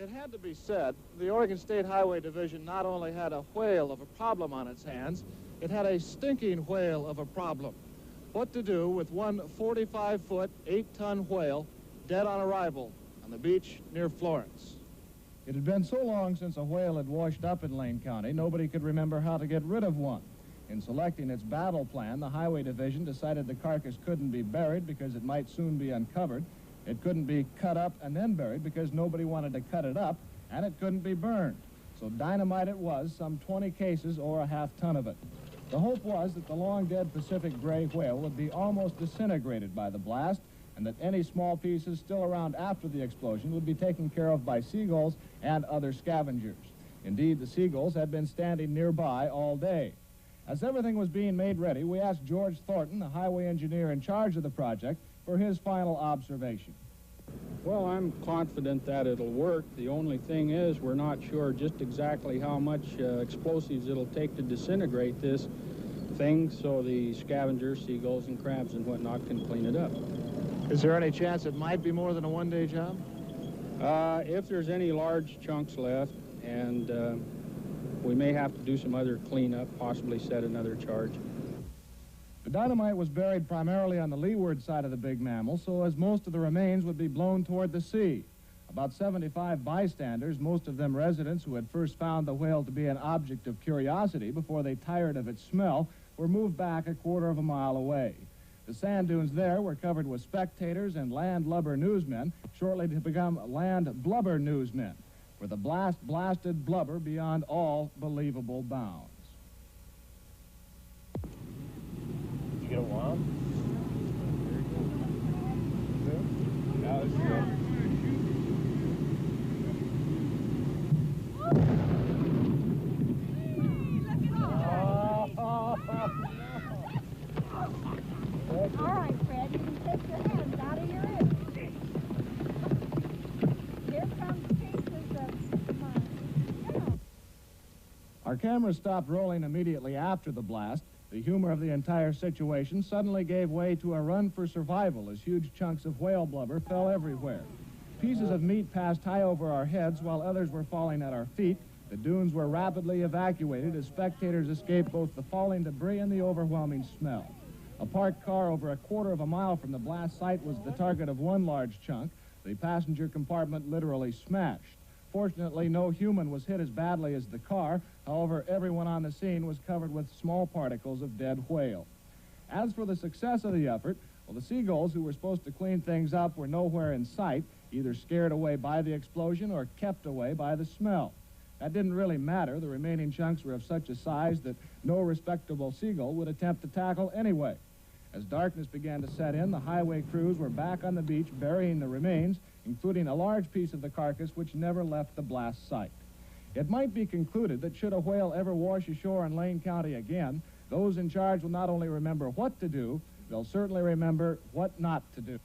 It had to be said, the Oregon State Highway Division not only had a whale of a problem on its hands, it had a stinking whale of a problem. What to do with one 45-foot, 8-ton whale dead on arrival on the beach near Florence. It had been so long since a whale had washed up in Lane County, nobody could remember how to get rid of one. In selecting its battle plan, the Highway Division decided the carcass couldn't be buried because it might soon be uncovered. It couldn't be cut up and then buried because nobody wanted to cut it up, and it couldn't be burned. So dynamite it was, some 20 cases or a half-ton of it. The hope was that the long-dead Pacific gray whale would be almost disintegrated by the blast, and that any small pieces still around after the explosion would be taken care of by seagulls and other scavengers. Indeed, the seagulls had been standing nearby all day. As everything was being made ready, we asked George Thornton, the highway engineer in charge of the project, for his final observation. Well, I'm confident that it'll work. The only thing is we're not sure just exactly how much explosives it'll take to disintegrate this thing so the scavengers, seagulls and crabs and whatnot can clean it up. Is there any chance it might be more than a one-day job? If there's any large chunks left, and we may have to do some other cleanup, possibly set another charge. The dynamite was buried primarily on the leeward side of the big mammal, so as most of the remains would be blown toward the sea. About 75 bystanders, most of them residents who had first found the whale to be an object of curiosity before they tired of its smell, were moved back a quarter of a mile away. The sand dunes there were covered with spectators and land lubber newsmen, shortly to become land blubber newsmen, where the blast blasted blubber beyond all believable bounds. Did you get a wild? That was good. All right, Fred, you can take your hands out of your ears. Here comes pieces of mine. Our cameras stopped rolling immediately after the blast. The humor of the entire situation suddenly gave way to a run for survival as huge chunks of whale blubber fell everywhere. Pieces of meat passed high over our heads while others were falling at our feet. The dunes were rapidly evacuated as spectators escaped both the falling debris and the overwhelming smell. A parked car over a quarter of a mile from the blast site was the target of one large chunk. The passenger compartment literally smashed. Fortunately, no human was hit as badly as the car. However, everyone on the scene was covered with small particles of dead whale. As for the success of the effort, well, the seagulls who were supposed to clean things up were nowhere in sight, either scared away by the explosion or kept away by the smell. That didn't really matter. The remaining chunks were of such a size that no respectable seagull would attempt to tackle anyway. As darkness began to set in, the highway crews were back on the beach burying the remains, including a large piece of the carcass which never left the blast site. It might be concluded that should a whale ever wash ashore in Lane County again, those in charge will not only remember what to do, they'll certainly remember what not to do.